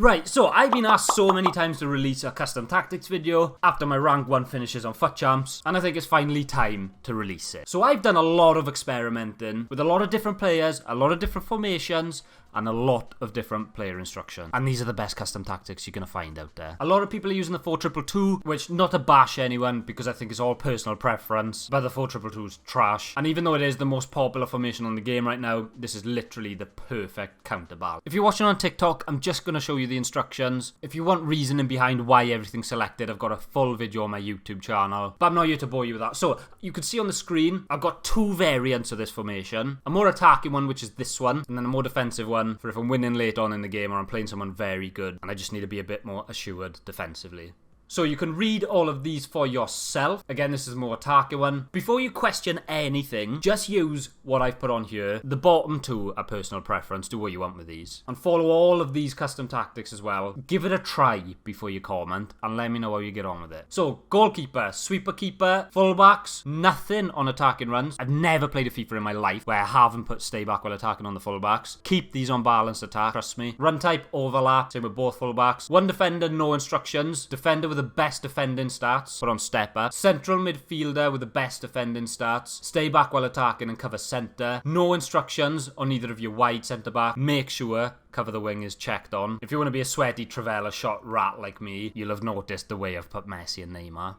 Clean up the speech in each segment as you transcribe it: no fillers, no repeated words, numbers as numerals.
Right, so I've been asked so many times to release a custom tactics video after my rank 1 finishes on FUT Champs, and I think it's finally time to release it. So I've done a lot of experimenting with a lot of different players, a lot of different formations, and a lot of different player instructions. And these are the best custom tactics you're going to find out there. A lot of people are using the 4-2-2-2, which, not to bash anyone, because I think it's all personal preference, but the 4-2-2-2 is trash. And even though it is the most popular formation on the game right now, this is literally the perfect counterbalance. If you're watching on TikTok, I'm just going to show you the instructions. If you want reasoning behind why everything's selected, I've got a full video on my YouTube channel, but I'm not here to bore you with that. So, you can see on the screen, I've got 2 variants of this formation. A more attacking one, which is this one, and then a more defensive one for if I'm winning late on in the game or I'm playing someone very good and I just need to be a bit more assured defensively. So you can read all of these for yourself. Again, this is a more attacking one. Before you question anything, just use what I've put on here. The bottom 2 are personal preference. Do what you want with these. And follow all of these custom tactics as well. Give it a try before you comment and let me know how you get on with it. So, goalkeeper, sweeper keeper, fullbacks, nothing on attacking runs. I've never played a FIFA in my life where I haven't put stay back while attacking on the fullbacks. Keep these on balanced attack, trust me. Run type, overlap, same with both fullbacks. One defender, no instructions. Defender with the best defending stats, put on stepper. Central midfielder with the best defending stats. Stay back while attacking and cover centre. No instructions on either of your wide centre back. Make sure cover the wing is checked on. If you want to be a sweaty Travella shot rat like me, you'll have noticed the way I've put Messi and Neymar.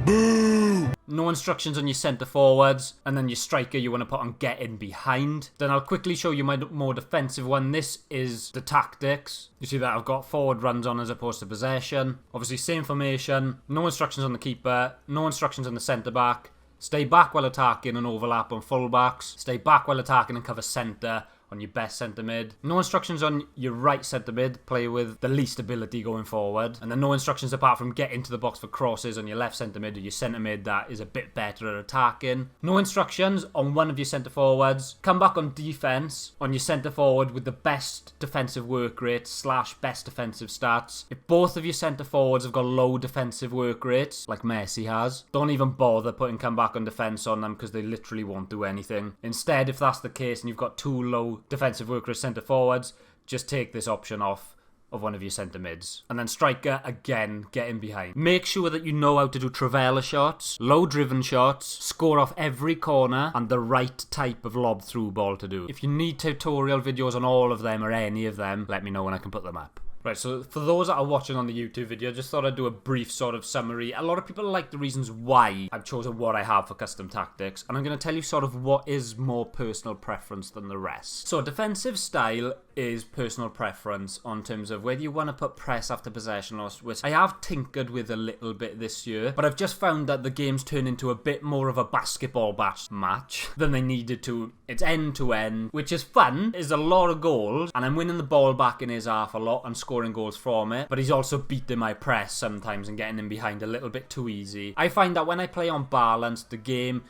Boo! No instructions on your centre forwards, and then your striker you want to put on get in behind. Then I'll quickly show you my more defensive one. This is the tactics. You see that I've got forward runs on as opposed to possession. Obviously same formation, no instructions on the keeper, no instructions on the centre back. Stay back while attacking and overlap on fullbacks. Stay back while attacking and cover centre on your best centre mid. No instructions on your right centre mid, play with the least ability going forward. And then no instructions apart from get into the box for crosses on your left centre mid or your centre mid that is a bit better at attacking. No instructions on one of your centre forwards. Come back on defence on your centre forward with the best defensive work rate / best defensive stats. If both of your centre forwards have got low defensive work rates, like Messi has, don't even bother putting come back on defence on them because they literally won't do anything. Instead, if that's the case and you've got 2 low defensive work rate centre forwards, just take this option off of one of your centre mids. And then striker, again, get in behind. Make sure that you know how to do Travella shots, low driven shots, score off every corner, and the right type of lob through ball to do. If you need tutorial videos on all of them or any of them, let me know and I can put them up. Right, so for those that are watching on the YouTube video, I just thought I'd do a brief sort of summary. A lot of people like the reasons why I've chosen what I have for custom tactics, and I'm going to tell you sort of what is more personal preference than the rest. So defensive style is personal preference on terms of whether you want to put press after possession loss, which I have tinkered with a little bit this year, but I've just found that the games turn into a bit more of a basketball match than they needed to. It's end to end, which is fun, is a lot of goals, and I'm winning the ball back in his half a lot and scoring goals from it, but he's also beating my press sometimes and getting in behind a little bit too easy. I find that when I play on balance, the game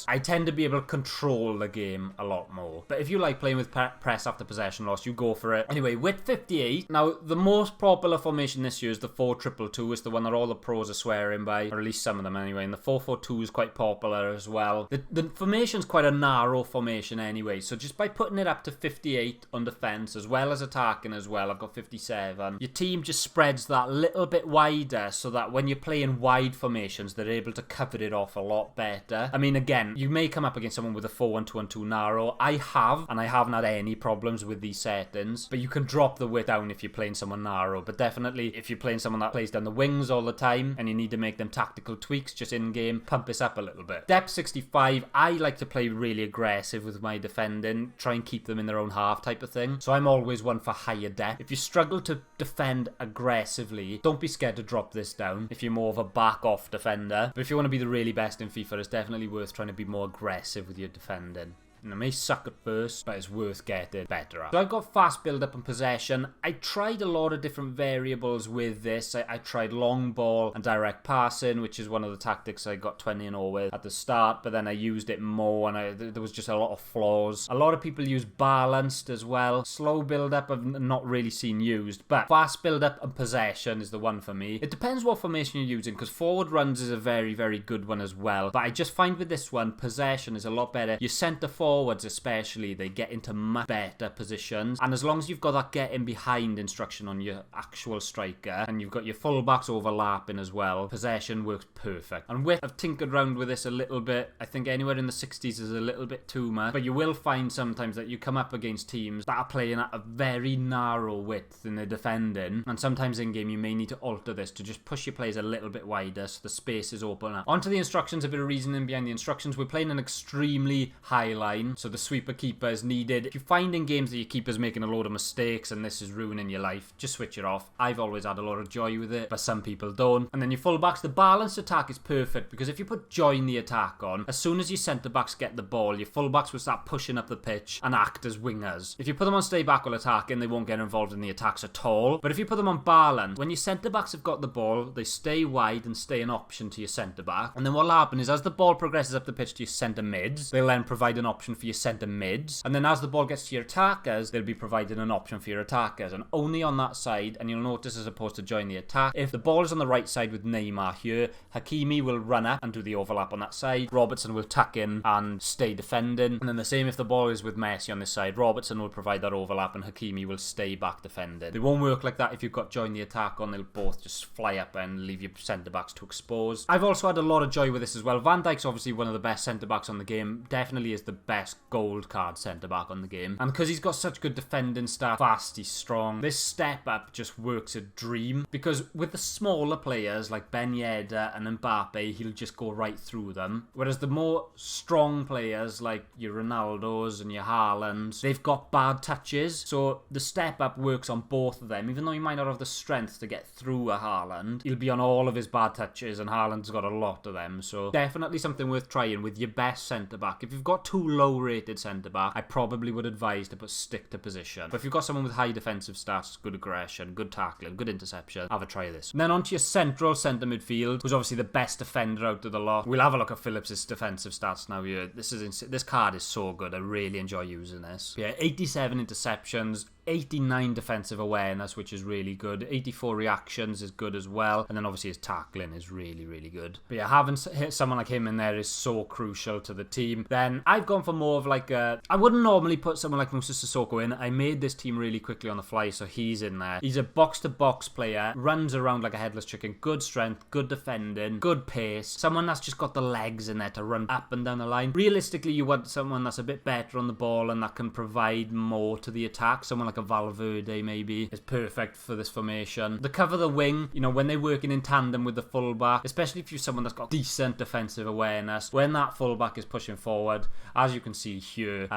I tend to be able to control the game a lot more. But if you like playing with press after possession loss, you go for it. Anyway, with 58, now the most popular formation this year is the 4-2-2-2. It's the one that all the pros are swearing by, or at least some of them anyway. And the 4-4-2 is quite popular as well. The formation's quite a narrow formation anyway, so just by putting it up to 58 on defense as well as attacking as well, I've got 57. Your team just spreads that little bit wider so that when you're playing wide formations, they're able to cover it off a lot better. I mean, again, you may come up against someone with a 4-1-2-1-2 narrow. I have, and I haven't had any problems with these settings, but you can drop the width down if you're playing someone narrow. But definitely, if you're playing someone that plays down the wings all the time and you need to make them tactical tweaks just in-game, pump this up a little bit. Depth 65, I like to play really aggressive with my defending, try and keep them in their own half type of thing. So I'm always one for higher depth. If you struggle to defend aggressively, don't be scared to drop this down if you're more of a back-off defender. But if you want to be the really best in FIFA, it's definitely worth trying to be more aggressive with your defending. And it may suck at first, but it's worth getting better at. So I've got fast build-up and possession. I tried a lot of different variables with this. I tried long ball and direct passing, which is one of the tactics I got 20-0 with at the start, but then I used it more and there was just a lot of flaws. A lot of people use balanced as well. Slow build-up I've not really seen used, but fast build-up and possession is the one for me. It depends what formation you're using, because forward runs is a very, very good one as well, but I just find with this one, possession is a lot better. Your centre forward forwards especially, they get into much better positions, and as long as you've got that getting behind instruction on your actual striker, and you've got your fullbacks overlapping as well, possession works perfect. And width, I've tinkered around with this a little bit. I think anywhere in the 60s is a little bit too much, but you will find sometimes that you come up against teams that are playing at a very narrow width in the defending, and sometimes in game you may need to alter this to just push your players a little bit wider so the space is open up. Onto the instructions, a bit of reasoning behind the instructions. We're playing an extremely high line, so the sweeper keeper is needed. If you find in games that your keeper's making a load of mistakes and this is ruining your life, just switch it off. I've always had a lot of joy with it, but some people don't. And then your fullbacks, the balanced attack is perfect, because if you put join the attack on, as soon as your centre-backs get the ball, your fullbacks will start pushing up the pitch and act as wingers. If you put them on stay back while attacking, they won't get involved in the attacks at all. But if you put them on balance, when your centre-backs have got the ball, they stay wide and stay an option to your centre-back. And then what'll happen is as the ball progresses up the pitch to your centre-mids, they'll then provide an option for your centre-mids. And then as the ball gets to your attackers, they'll be providing an option for your attackers. And only on that side, and you'll notice as opposed to join the attack, if the ball is on the right side with Neymar here, Hakimi will run up and do the overlap on that side. Robertson will tuck in and stay defending. And then the same if the ball is with Messi on this side. Robertson will provide that overlap and Hakimi will stay back defending. They won't work like that if you've got join the attack on. They'll both just fly up and leave your centre-backs to expose. I've also had a lot of joy with this as well. Van Dijk's obviously one of the best centre-backs on the game. Definitely is the best gold card centre-back on the game. And because he's got such good defending stats, fast, he's strong, this step up just works a dream. Because with the smaller players like Ben Yedder and Mbappe, he'll just go right through them. Whereas the more strong players like your Ronaldos and your Haalands, they've got bad touches. So the step up works on both of them. Even though he might not have the strength to get through a Haaland, he'll be on all of his bad touches, and Haaland's got a lot of them. So definitely something worth trying with your best centre-back. If you've got two low-rated centre-back, I probably would advise to stick to position. But if you've got someone with high defensive stats, good aggression, good tackling, good interception, have a try this. And then onto your central centre midfield, who's obviously the best defender out of the lot. We'll have a look at Phillips' defensive stats now here. This card is so good. I really enjoy using this. Yeah, 87 interceptions, 89 defensive awareness, which is really good. 84 reactions is good as well. And then obviously his tackling is really, really good. But yeah, having someone like him in there is so crucial to the team. Then I've gone for more of like a... I wouldn't normally put someone like Moussa Sissoko in. I made this team really quickly on the fly, so he's in there. He's a box-to-box player, runs around like a headless chicken. Good strength, good defending, good pace. Someone that's just got the legs in there to run up and down the line. Realistically, you want someone that's a bit better on the ball and that can provide more to the attack. Someone like a Valverde maybe is perfect for this formation. The cover the wing, you know, when they're working in tandem with the fullback, especially if you're someone that's got decent defensive awareness, when that fullback is pushing forward, as you can see here,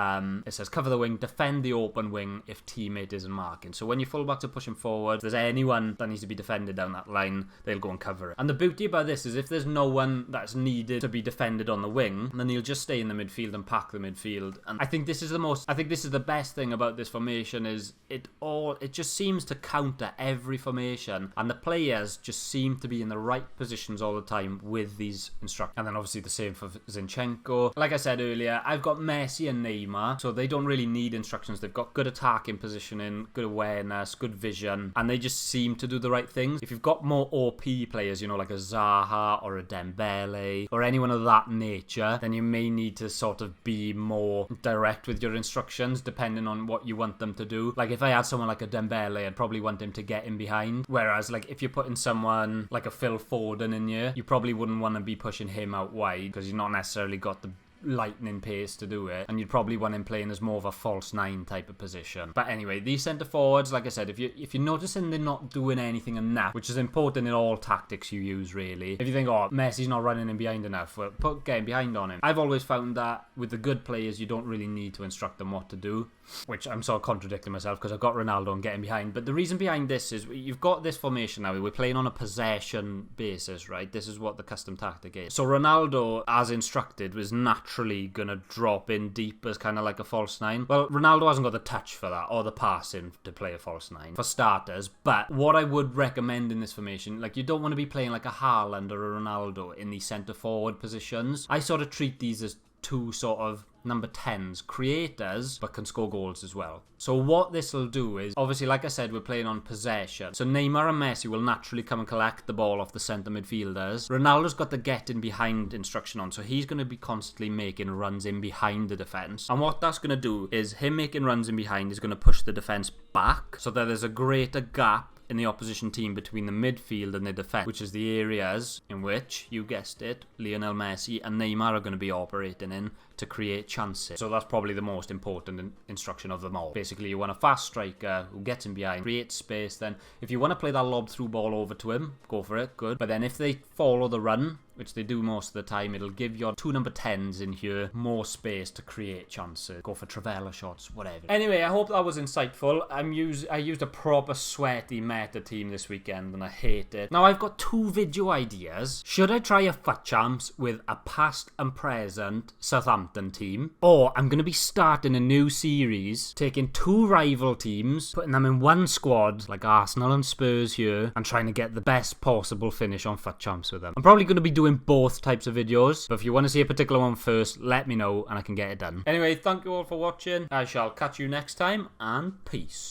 it says cover the wing, defend the open wing if teammate isn't marking. So when your fullbacks are pushing forward, if there's anyone that needs to be defended down that line, they'll go and cover it. And the beauty about this is if there's no one that's needed to be defended on the wing, then he'll just stay in the midfield and pack the midfield. And I think this is the best thing about this formation is it just seems to counter every formation, and the players just seem to be in the right positions all the time with these instructions. And then obviously the same for Zinchenko. Like I said earlier, I've got Messi and Neymar, so they don't really need instructions. They've got good attacking positioning, good awareness, good vision, and they just seem to do the right things. If you've got more OP players, you know, like a Zaha or a Dembele or anyone of that nature, then you may need to sort of be more direct with your instructions depending on what you want them to do. Like if I had someone like a Dembele, I'd probably want him to get in behind. Whereas like if you're putting someone like a Phil Foden in here, you probably wouldn't want to be pushing him out wide because you've not necessarily got the lightning pace to do it, and you'd probably want him playing as more of a false nine type of position. But anyway, these centre forwards, like I said, if you're noticing they're not doing anything enough, which is important in all tactics you use really. If you think, oh, Messi's not running in behind enough, well, get him behind on him. I've always found that with the good players, you don't really need to instruct them what to do, which I'm sort of contradicting myself because I've got Ronaldo and getting behind. But the reason behind this is you've got this formation now. We're playing on a possession basis, right? This is what the custom tactic is. So Ronaldo, as instructed, was naturally gonna drop in deep as kind of like a false nine. Well, Ronaldo hasn't got the touch for that or the passing to play a false nine for starters. But what I would recommend in this formation, like you don't want to be playing like a Haaland or a Ronaldo in these centre forward positions. I sort of treat these as two sort of number 10s, creators, but can score goals as well. So what this will do is, obviously, like I said, we're playing on possession. So Neymar and Messi will naturally come and collect the ball off the centre midfielders. Ronaldo's got the get in behind instruction on, so he's going to be constantly making runs in behind the defence. And what that's going to do is him making runs in behind is going to push the defence back so that there's a greater gap in the opposition team between the midfield and the defence, which is the areas in which, you guessed it, Lionel Messi and Neymar are going to be operating in to create chances. So that's probably the most important instruction of them all. Basically, you want a fast striker who gets in behind, creates space. Then if you want to play that lob through ball over to him, go for it, good. But then if they follow the run, which they do most of the time, it'll give your two number 10s in here more space to create chances. Go for Trivela shots, whatever. Anyway, I hope that was insightful. I used a proper sweaty meta team this weekend and I hate it. Now I've got two video ideas. Should I try a FUT Champs with a past and present Southampton team? Or I'm going to be starting a new series, taking two rival teams, putting them in one squad, like Arsenal and Spurs here, and trying to get the best possible finish on FUT Champs with them. I'm probably going to be doing both types of videos, but if you want to see a particular one first, let me know and I can get it done. Anyway, thank you all for watching. I shall catch you next time, and peace.